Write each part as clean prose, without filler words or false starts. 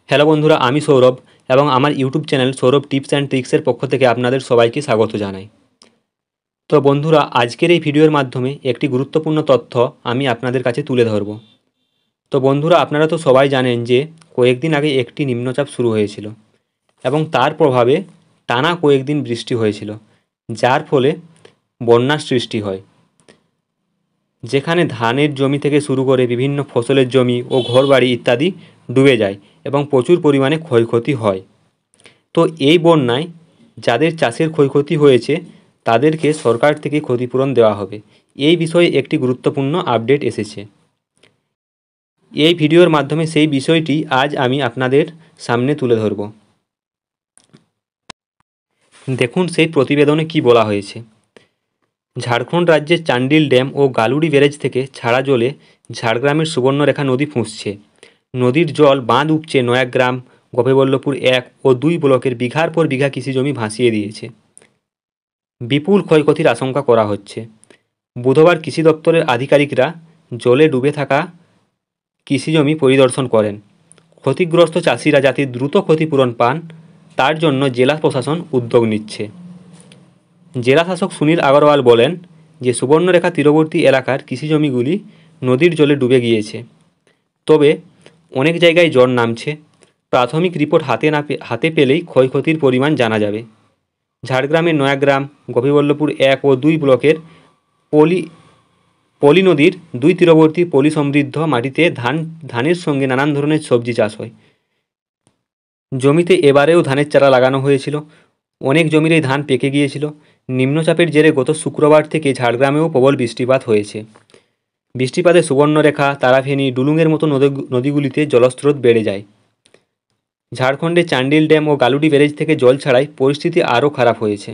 Hello বন্ধুরা, আমি সৌরভ এবং আমার YouTube channel Sourav tips and ট্রিক্সের পক্ষ থেকে আপনাদের সবাইকে স্বাগত জানাই। তো বন্ধুরা, আজকের এই ভিডিওর মাধ্যমে একটি গুরুত্বপূর্ণ তথ্য আমি আপনাদের কাছে তুলে ধরব। তো বন্ধুরা, আপনারা তো সবাই জানেন যে কয়েকদিন আগে একটি নিম্নচাপ শুরু হয়েছিল এবং তার প্রভাবে টানা কয়েকদিন বৃষ্টি হয়েছিল, যার ফলে বন্যার সৃষ্টি হয়, যেখানে ধানের জমি থেকে শুরু করে বিভিন্ন ফসলের জমি ও ঘরবাড়ি ইত্যাদি ডুবে যায় এবং প্রচুর পরিমাণে ক্ষয়ক্ষতি হয়। তো এই বন্যায় যাদের চাষের ক্ষয়ক্ষতি হয়েছে তাদেরকে সরকার থেকে ক্ষতিপূরণ দেওয়া হবে। এই বিষয়ে একটি গুরুত্বপূর্ণ আপডেট এসেছে। এই ভিডিওর মাধ্যমে সেই বিষয়টি আজ আমি আপনাদের সামনে তুলে ধরব। দেখুন সেই প্রতিবেদনে কি বলা হয়েছে। ঝাড়খণ্ড রাজ্যের চান্ডিল ড্যাম ও গালুড়ি ব্যারেজ থেকে ছাড়া জলে ঝাড়গ্রামের সুবর্ণরেখা নদী ফুঁসছে। নদীর জল বাঁধ উপচে নয়াগ্রাম, গোপীবল্লভপুর 1 ও 2 ব্লকের বিঘার পর বিঘা কৃষিজমি ভাসিয়ে দিয়েছে। বিপুল ক্ষয়ক্ষতির আশঙ্কা করা হচ্ছে। বুধবার কৃষি দপ্তরের আধিকারিকরা জলে ডুবে থাকা কৃষিজমি পরিদর্শন করেন। ক্ষতিগ্রস্ত চাষিরা যাতে দ্রুত ক্ষতিপূরণ পান তার জন্য জেলা প্রশাসন উদ্যোগ নিচ্ছে। জেলা শাসক সুনীল আগরওয়াল বলেন যে সুবর্ণরেখা তীরবর্তী এলাকার কৃষিজমিগুলি নদীর জলে ডুবে গিয়েছে, তবে অনেক জায়গায় জল নামছে। প্রাথমিক রিপোর্ট হাতে পেলেই ক্ষয়ক্ষতির পরিমাণ জানা যাবে। ঝাড়গ্রামের নয়াগ্রাম, গোপীবল্লভপুর 1 ও 2 ব্লকের পলি নদীর 2 তীরবর্তী পলি সমৃদ্ধ মাটিতে ধানের সঙ্গে নানান ধরনের সবজি চাষ হয়। জমিতে এবারেও ধানের চারা লাগানো হয়েছিল। অনেক জমির এই ধান পেকে গিয়েছিল। নিম্নচাপের জেরে গত শুক্রবার থেকে ঝাড়গ্রামেও প্রবল বৃষ্টিপাত হয়েছে। বৃষ্টিপাতে সুবর্ণরেখা, তারাফেনী, ডুলুংয়ের মতো নদীগুলিতে জলস্রোত বেড়ে যায়। ঝাড়খণ্ডে চান্ডিল ড্যাম ও গালুডি ব্যারেজ থেকে জল ছাড়াই পরিস্থিতি আরও খারাপ হয়েছে।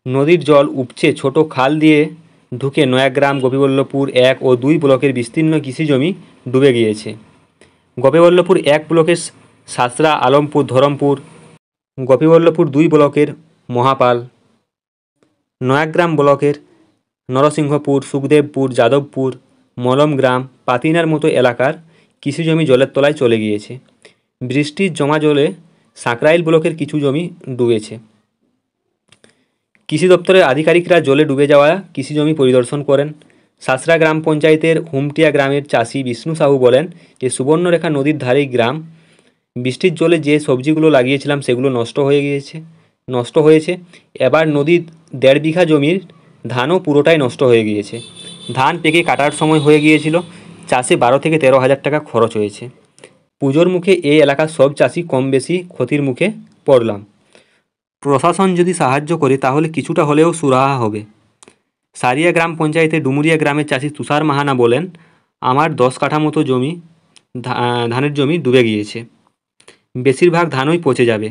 নদীর জল উপচে ছোট খাল দিয়ে ঢুকে নয়াগ্রাম, গোপীবল্লভপুর 1 ও 2 ব্লকের বিস্তীর্ণ কৃষিজমি ডুবে গিয়েছে। গোপীবল্লভপুর 1 ব্লকের সাসরা, আলমপুর, ধরমপুর, গোপীবল্লভপুর 2 ব্লকের মহাপাল, নয়াগ্রাম ব্লকের নরসিংহপুর, সুখদেবপুর, যাদবপুর, মলমগ্রাম, পাতিনার মতো এলাকার কৃষিজমি জলের তলায় চলে গিয়েছে। বৃষ্টির জমা জলে সাঁকরাইল ব্লকের কিছু জমি ডুবেছে। কৃষি দপ্তরের আধিকারিকরা জলে ডুবে যাওয়া কৃষিজমি পরিদর্শন করেন। সাসরা গ্রাম পঞ্চায়েতের হুমটিয়া গ্রামের চাষি বিষ্ণু সাহু বলেন যে সুবর্ণরেখা নদীর ধারেই গ্রাম। বৃষ্টির জলে যে সবজিগুলো লাগিয়েছিলাম সেগুলো নষ্ট হয়েছে। এবার নদীর 1.5 বিঘা জমির ধানও পুরোটাই নষ্ট হয়ে গিয়েছে। ধান পেকে কাটার সময় হয়ে গিয়েছিল। চাষে 12 থেকে 13 হাজার টাকা খরচ হয়েছে। পুজোর মুখে এই এলাকার সব চাষি কম বেশি ক্ষতির মুখে পড়লাম। প্রশাসন যদি সাহায্য করে তাহলে কিছুটা হলেও সুরাহা হবে। সারিয়া গ্রাম পঞ্চায়েতের ডুমুরিয়া গ্রামের চাষি তুষার মাহানা বলেন, আমার 10 কাঠা মতো জমি ধানের জমি ডুবে গিয়েছে। বেশিরভাগ ধানই পচে যাবে।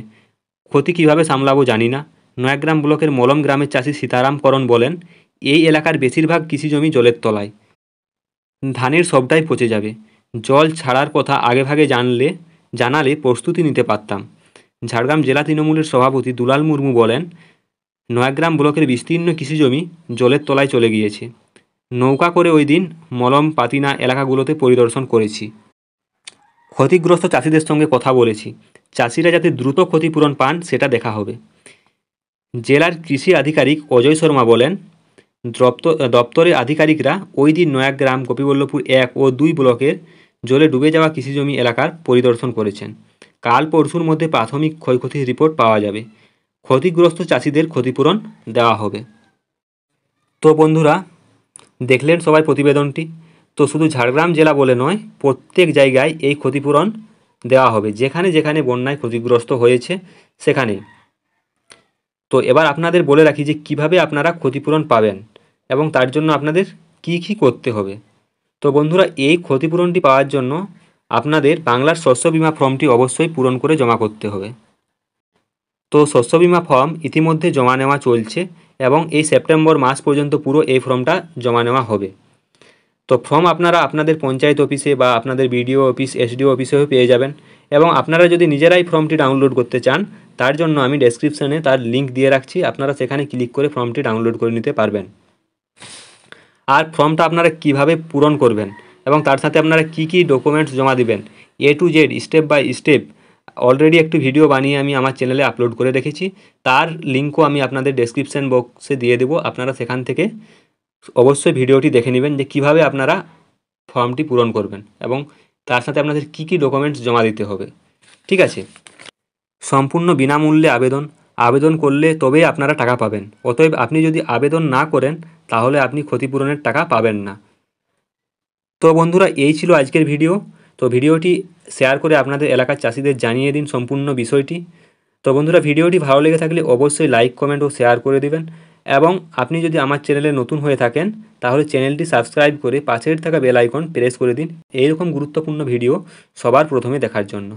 ক্ষতি কিভাবে সামলাবো জানি না। নয়াগ্রাম ব্লকের মলম গ্রামের চাষি সীতারাম করণ বলেন, এই এলাকার বেশিরভাগ কৃষিজমি জলের তলায়। ধানের সবটাই পচে যাবে। জল ছাড়ার কথা আগেভাগে জানালে প্রস্তুতি নিতে পারতাম। ঝাড়গ্রাম জেলা তৃণমূলের সভাপতি দুলাল মুর্মু বলেন, নয়াগ্রাম ব্লকের বিস্তীর্ণ কৃষিজমি জলের তলায় চলে গিয়েছে। নৌকা করে ওই দিন মলম, পাতিনা এলাকাগুলোতে পরিদর্শন করেছি। ক্ষতিগ্রস্ত চাষিদের সঙ্গে কথা বলেছি। চাষিরা যাতে দ্রুত ক্ষতিপূরণ পান সেটা দেখা হবে। জেলার কৃষি আধিকারিক অজয় শর্মা বলেন, দপ্তরের আধিকারিকরা ওই দিন নয়াগ্রাম, গোপীবল্লভপুর 1 ও 2 ব্লকের জলে ডুবে যাওয়া কৃষিজমি এলাকার পরিদর্শন করেছেন। কাল পরশুর মধ্যে প্রাথমিক ক্ষয়ক্ষতির রিপোর্ট পাওয়া যাবে। ক্ষতিগ্রস্ত চাষিদের ক্ষতিপূরণ দেওয়া হবে। তো বন্ধুরা, দেখলেন সবাই প্রতিবেদনটি। তো শুধু ঝাড়গ্রাম জেলা বলে নয়, প্রত্যেক জায়গায় এই ক্ষতিপূরণ দেওয়া হবে, যেখানে যেখানে বন্যায় ক্ষতিগ্রস্ত হয়েছে সেখানে। তো এবার আপনাদের বলে রাখি যে কিভাবে আপনারা ক্ষতিপূরণ পাবেন এবং তার জন্য আপনাদের কি কি করতে হবে। তো বন্ধুরা, এই ক্ষতিপূরণটি পাওয়ার জন্য আপনাদের বাংলার শস্য বিমা ফর্মটি অবশ্যই পূরণ করে জমা করতে হবে। তো শস্য বিমা ফর্ম ইতিমধ্যে জমা নেওয়া চলছে এবং এই সেপ্টেম্বর মাস পর্যন্ত পুরো এই ফর্মটা জমা নেওয়া হবে। তো ফর্ম আপনারা আপনাদের পঞ্চায়েত অফিসে বা আপনাদের বিডিও অফিস, এসডিও অফিসেও পেয়ে যাবেন। এবং আপনারা যদি নিজেরাই ফর্মটি ডাউনলোড করতে চান তার জন্য আমি ডেসক্রিপশানে তার লিঙ্ক দিয়ে রাখছি, আপনারা সেখানে ক্লিক করে ফর্মটি ডাউনলোড করে নিতে পারবেন। আর ফর্মটা আপনারা কিভাবে পূরণ করবেন এবং তার সাথে আপনারা কি কি ডকুমেন্টস জমা দিবেন, A to Z step by step already একটি ভিডিও বানিয়ে আমি আমার চ্যানেলে আপলোড করে রেখেছি, তার লিঙ্কও আমি আপনাদের ডেসক্রিপশন বক্সে দিয়ে দেবো। আপনারা সেখান থেকে অবশ্যই ভিডিওটি দেখে নেবেন যে কীভাবে আপনারা ফর্মটি পূরণ করবেন এবং তার সাথে আপনাদের কী কী ডকুমেন্টস জমা দিতে হবে। ঠিক আছে, সম্পূর্ণ বিনামূল্যে আবেদন করলে তবেই আপনারা টাকা পাবেন। অতএব আপনি যদি আবেদন না করেন তাহলে আপনি ক্ষতিপূরণের টাকা পাবেন না। তো বন্ধুরা, এই ছিল আজকের ভিডিও। তো ভিডিওটি শেয়ার করে আপনাদের এলাকার চাষিদের জানিয়ে দিন সম্পূর্ণ বিষয়টি। তো বন্ধুরা, ভিডিওটি ভালো লেগে থাকলে অবশ্যই লাইক, কমেন্ট ও শেয়ার করে দিবেন এবং আপনি যদি আমার চ্যানেলে নতুন হয়ে থাকেন তাহলে চ্যানেলটি সাবস্ক্রাইব করে পাশের থাকা বেল আইকন প্রেস করে দিন এইরকম গুরুত্বপূর্ণ ভিডিও সবার প্রথমে দেখার জন্য।